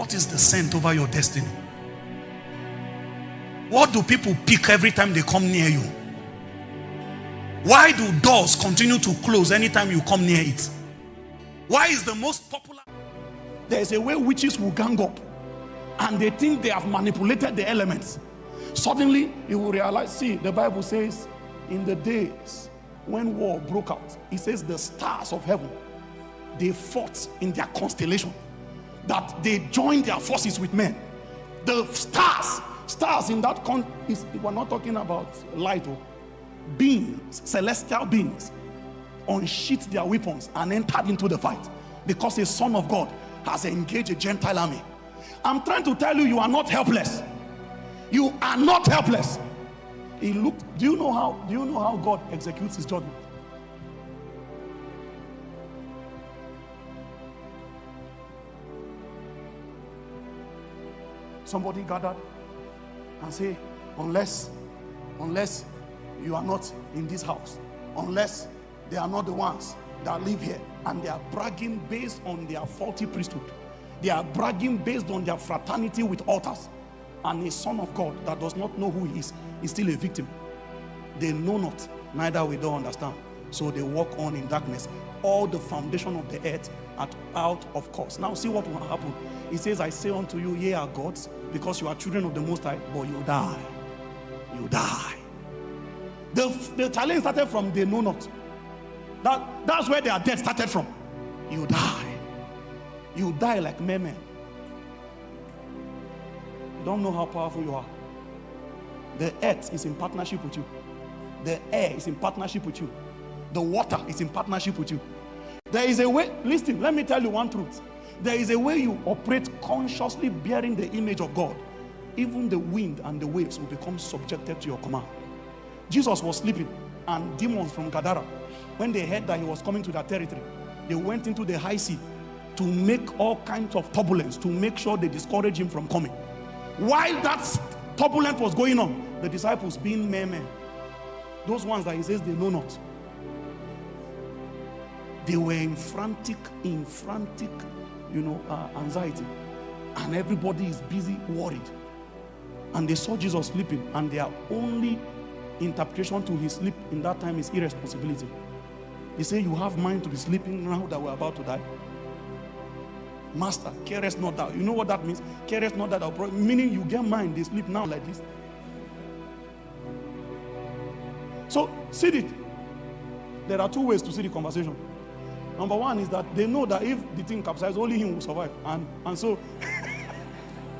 What is the scent over your destiny? What do people pick every time they come near you? Why do doors continue to close anytime you come near it? Why is the most popular? There's a way witches will gang up and they think they have manipulated the elements. Suddenly you will realize, see, the Bible says in the days when war broke out, it says the stars of heaven, they fought in their constellation, that they joined their forces with men. The stars in that we're not talking about light, beings, celestial beings, unsheathed their weapons and entered into the fight because a son of God has engaged a Gentile army. I'm trying to tell you, you are not helpless. You are not helpless. He looked. Do you know how God executes his judgment? Somebody gathered and say, unless you are not in this house, unless they are not the ones that live here, and they are bragging based on their faulty priesthood. They are bragging based on their fraternity with altars. And a son of God that does not know who he is still a victim. They know not, neither we don't understand. So they walk on in darkness. All the foundation of the earth are out of course. Now see what will happen. He says, I say unto you, ye are gods, because you are children of the Most High, but you die. You die. The challenge started from they know not. That's where their death started from. You die. You die like men. You don't know how powerful you are. The earth is in partnership with you. The air is in partnership with you. The water is in partnership with you. There is a way, listen, let me tell you one truth. There is a way you operate consciously bearing the image of God. Even the wind and the waves will become subjected to your command. Jesus was sleeping, and demons from Gadara, when they heard that he was coming to their territory, they went into the high sea to make all kinds of turbulence, to make sure they discourage him from coming. While that turbulence was going on, the disciples, being mere men, those ones that he says they know not, they were in frantic, anxiety, and everybody is busy, worried. And they saw Jesus sleeping, and their only interpretation to his sleep in that time is irresponsibility. They say, you have mind to be sleeping now that we're about to die? Master, carest not thou. You know what that means? Carest not thou. Meaning you get mind, they sleep now like this. So, see it. There are two ways to see the conversation. Number one is that they know that if the thing capsizes, only him will survive. And so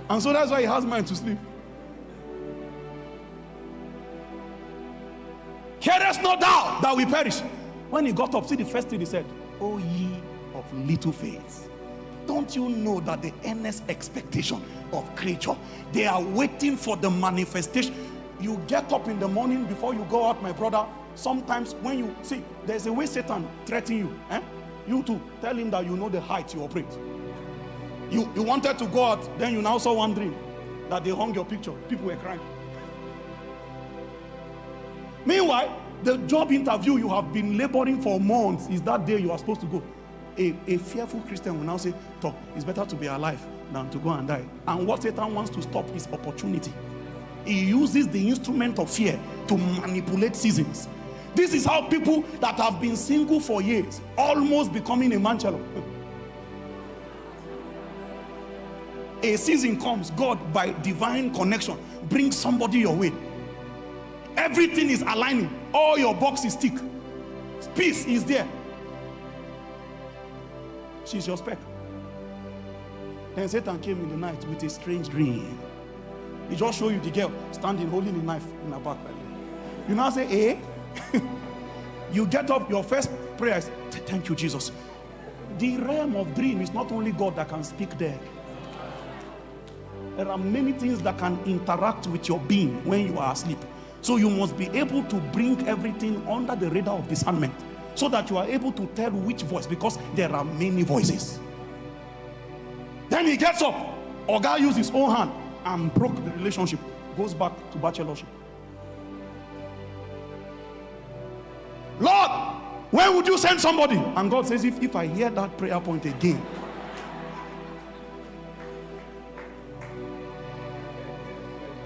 that's why he has mind to sleep. Carest not thou that we perish. When he got up, see the first thing he said, O ye of little faith. Don't you know that the earnest expectation of creature, they are waiting for the manifestation. You get up in the morning before you go out, my brother. Sometimes when you see, there's a way Satan threatens you. You too, tell him that you know the height you operate. You wanted to go out, then you now saw one dream that they hung your picture. People were crying. Meanwhile, the job interview you have been laboring for months is that day you are supposed to go. A fearful Christian will now say, it's better to be alive than to go and die. And what Satan wants to stop is opportunity. He uses the instrument of fear to manipulate seasons. This is how people that have been single for years, almost becoming a manchelo. A season comes, God by divine connection brings somebody your way. Everything is aligning. All your boxes tick. Peace is there. She's your spec. Then Satan came in the night with a strange dream. He just showed you the girl standing holding a knife in her back. You now say, you get up, your first prayer is, thank you, Jesus. The realm of dream is not only God that can speak there. There are many things that can interact with your being when you are asleep. So you must be able to bring everything under the radar of discernment, so that you are able to tell which voice, because there are many voices. Then he gets up, Oga used his own hand and broke the relationship, goes back to bachelorship. Lord, when would you send somebody? And God says, if I hear that prayer point again,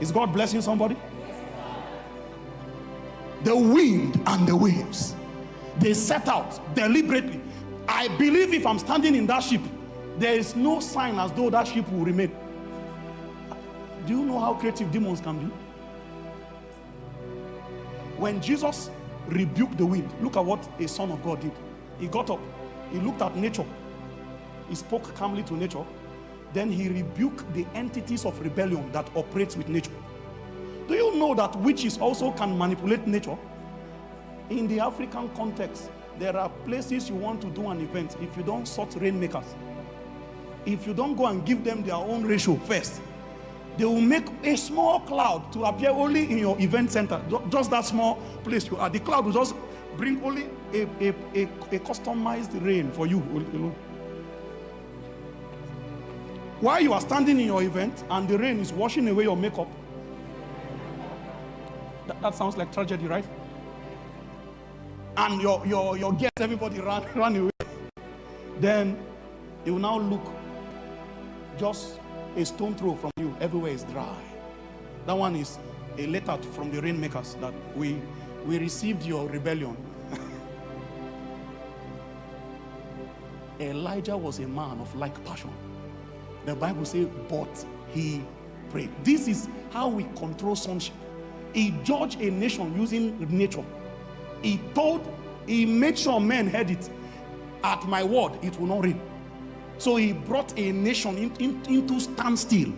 Is God blessing somebody? The wind and the waves, they set out deliberately. I believe if I'm standing in that ship, there is no sign as though that ship will remain. Do you know how creative demons can be? When Jesus rebuked the wind, look at what a son of God did. He got up, he looked at nature, he spoke calmly to nature, then he rebuked the entities of rebellion that operates with nature. Do you know that witches also can manipulate nature? In the African context, there are places you want to do an event. If you don't sort rainmakers, if you don't go and give them their own ratio first, they will make a small cloud to appear only in your event center. Just that small place you are. The cloud will just bring only a customized rain for you. While you are standing in your event and the rain is washing away your makeup. That sounds like tragedy, right? And your guests, everybody run away. Then it will now look just a stone throw from you. Everywhere is dry. That one is a letter from the rainmakers that we received your rebellion. Elijah was a man of like passion. The Bible says, but he prayed. This is how we control sonship. He judged a nation using nature. He made sure men heard it. At my word, it will not rain. So he brought a nation into standstill.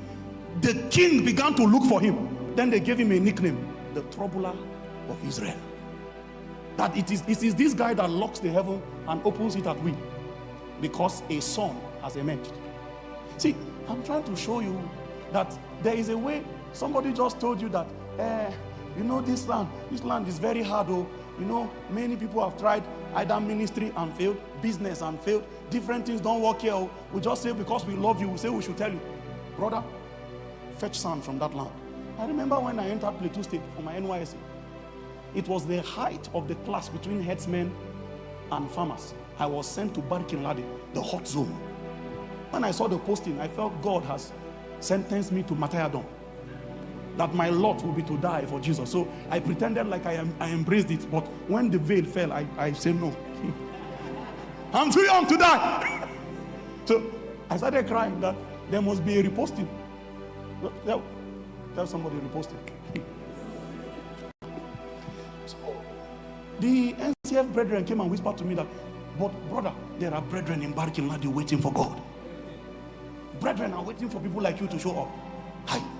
The king began to look for him. Then they gave him a nickname, the troubler of Israel. That it is this guy that locks the heaven and opens it at will, because a son has emerged. See, I'm trying to show you that there is a way. Somebody just told you that, you know, this land is very hard. Oh, you know, many people have tried either ministry and failed, business and failed, different things don't work here. Oh, we just say because we love you, we say we should tell you, brother, fetch sand from that land. I remember when I entered Plateau State for my Nysc, it was the height of the clash between headsmen and farmers. I was sent to Barkin Ladi, the hot zone. When I saw the posting, I felt God has sentenced me to martyrdom, that my lot will be to die for Jesus. So I pretended like I embraced it, but when the veil fell, I said no. I'm too young to die. So I started crying that there must be a reposting. Tell somebody reposting. So the NCF brethren came and whispered to me that, but brother, there are brethren in Barkin Ladi waiting for God. Brethren are waiting for people like you to show up.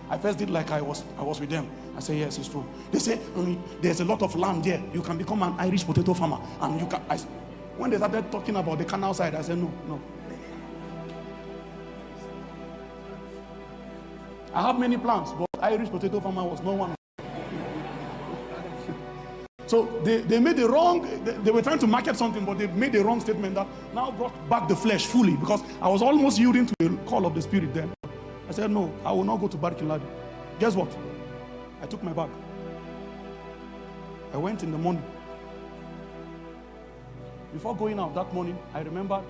I first did like I was with them. I said, yes, it's true. They say, there's a lot of land there. You can become an Irish potato farmer. And you can. When they started talking about the canal side, I said, no. I have many plans, but Irish potato farmer was no one. So they made the wrong, they were trying to market something, but they made the wrong statement that now brought back the flesh fully, because I was almost yielding to the call of the spirit then. I said, no, I will not go to Barkin Ladi. Guess what? I took my bag. I went in the morning. Before going out that morning, I remember,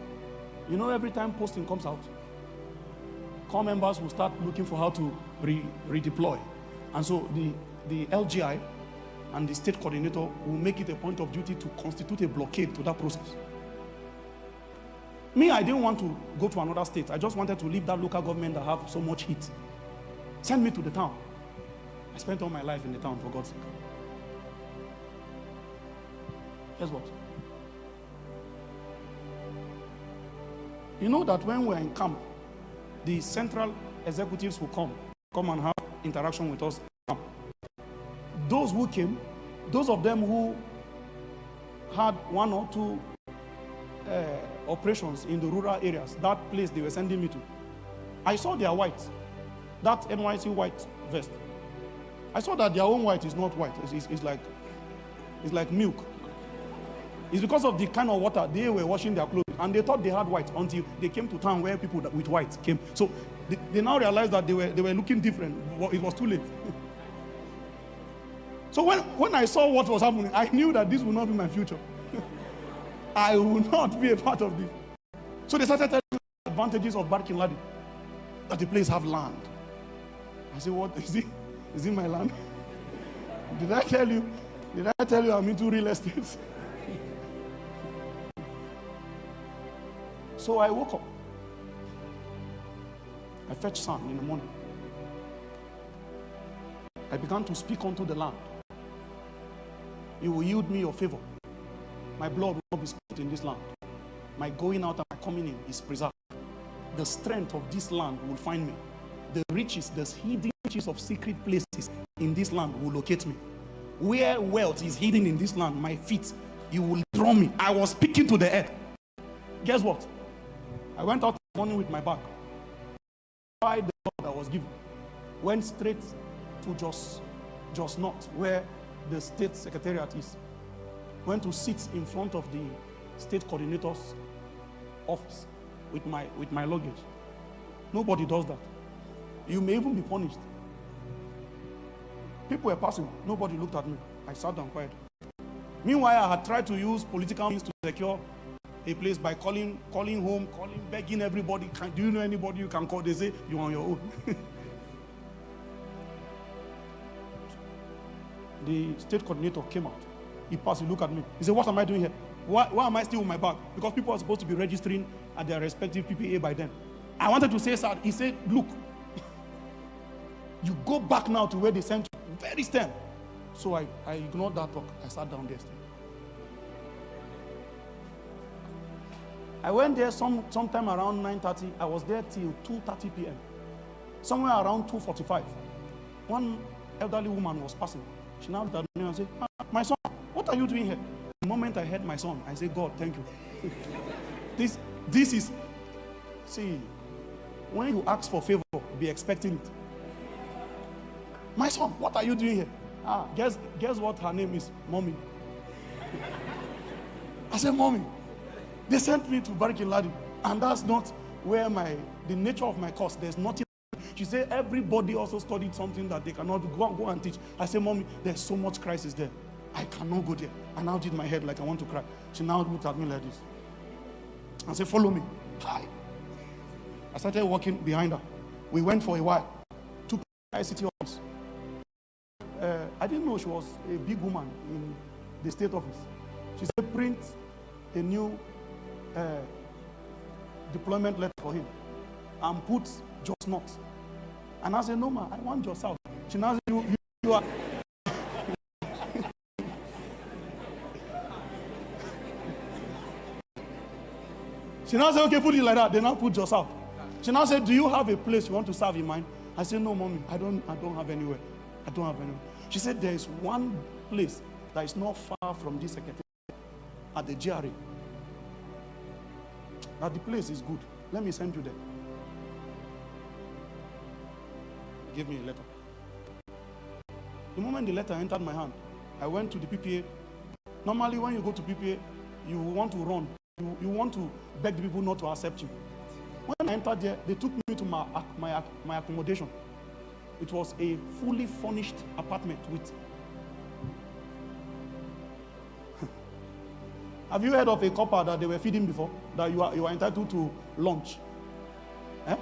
you know, every time posting comes out, core members will start looking for how to redeploy. And so the LGI and the state coordinator will make it a point of duty to constitute a blockade to that process. Me, I didn't want to go to another state. I just wanted to leave that local government that have so much heat. Send me to the town. I spent all my life in the town, for God's sake. Guess what? You know that when we're in camp, the central executives will come and have interaction with us. Those who came, those of them who had one or two operations in the rural areas, that place they were sending me to, I saw their white, that NYC white vest. I saw that their own white is not white. It's like milk. It's because of the kind of water they were washing their clothes, and they thought they had white until they came to town where people with white came. So they now realized that they were looking different. It was too late. So when I saw what was happening, I knew that this would not be my future. I will not be a part of this. So they started telling me the advantages of Barkin Ladi, that the place have land. I said, what is it? Is it my land? Did I tell you? Did I tell you I'm into real estate? So I woke up. I fetched sand in the morning. I began to speak unto the land. You will yield me your favor. My blood will not be spilled in this land. My going out and my coming in is preserved. The strength of this land will find me. The riches, the hidden riches of secret places in this land will locate me. Where wealth is hidden in this land, my feet, you will draw me. I was speaking to the earth. Guess what? I went out this morning with my bag. By the law that was given, went straight to just North, where the state secretariat is. Went to sit in front of the state coordinator's office with my luggage. Nobody does that. You may even be punished. People were passing. Nobody looked at me. I sat down quiet. Meanwhile, I had tried to use political means to secure a place by calling home, begging everybody. Do you know anybody you can call? They say, you're on your own. The state coordinator came out. He passed, he looked at me. He said, what am I doing here? Why am I still with my bag? Because people are supposed to be registering at their respective PPA by then. I wanted to say, sir, he said, look, you go back now to where they sent you. Very stern. So I ignored that talk. I sat down there. I went there sometime around 9:30. I was there till 2:30 p.m. Somewhere around 2:45. One elderly woman was passing. She now looked at me and said, my son, what are you doing here? The moment I heard my son, I said, God, thank you. This is, see, when you ask for favor, be expecting it. My son, what are you doing here? Guess what her name is? Mommy. I said, Mommy, they sent me to Bariki-Ladi, and that's not where the nature of my course, there's nothing. She said, everybody also studied something that they cannot do. Go and teach. I said, Mommy, there's so much crisis there. I cannot go there. I now did my head like I want to cry. She now looked at me like this. I said, follow me. Hi. I started walking behind her. We went for a while. Took her ICT office. I didn't know she was a big woman in the state office. She said, print a new deployment letter for him and put just not. And I said, no, ma, I want your south. She now said, you are. She now said, okay, put it like that. They now put just out. She now said, do you have a place you want to serve in mind? I said, no, Mommy, I don't have anywhere. I don't have anywhere. She said, there is one place that is not far from this secretariat at the GRA. Now the place is good. Let me send you there. Give me a letter. The moment the letter entered my hand, I went to the PPA. Normally, when you go to PPA, you want to run. You want to beg the people not to accept you. When I entered there, they took me to my accommodation. It was a fully furnished apartment with. Have you heard of a couple that they were feeding before? That you are entitled to lunch? Eh?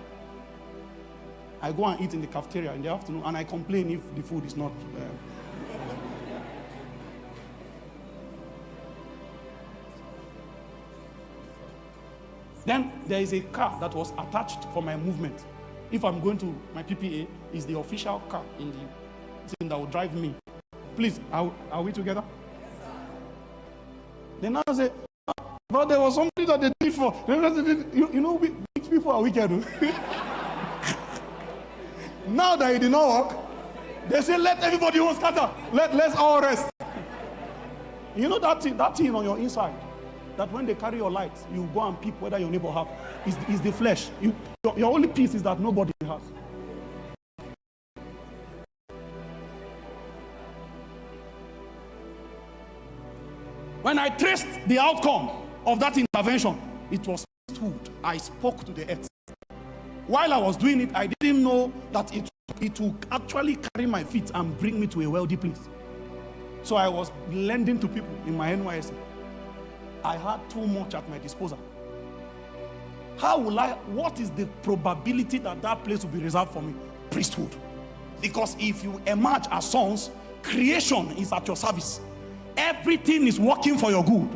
I go and eat in the cafeteria in the afternoon, and I complain if the food is not. Then there is a car that was attached for my movement. If I'm going to my PPA, is the official car in the thing that will drive me. Please, are we together? Then I say, but there was something that they did for. You know, rich people are wicked. Now that it did not work, they say, let everybody else scatter. Let's all rest. You know that thing on your inside, that when they carry your light, you go and peep whether your neighbor have, is the flesh. Your only peace is that nobody has. When I traced the outcome of that intervention, it was priesthood. I spoke to the earth. While I was doing it, I didn't know that it would actually carry my feet and bring me to a wealthy place. So I was lending to people in my Nysc. I had too much at my disposal. What is the probability that that place will be reserved for me? Priesthood. Because if you emerge as sons, creation is at your service. Everything is working for your good.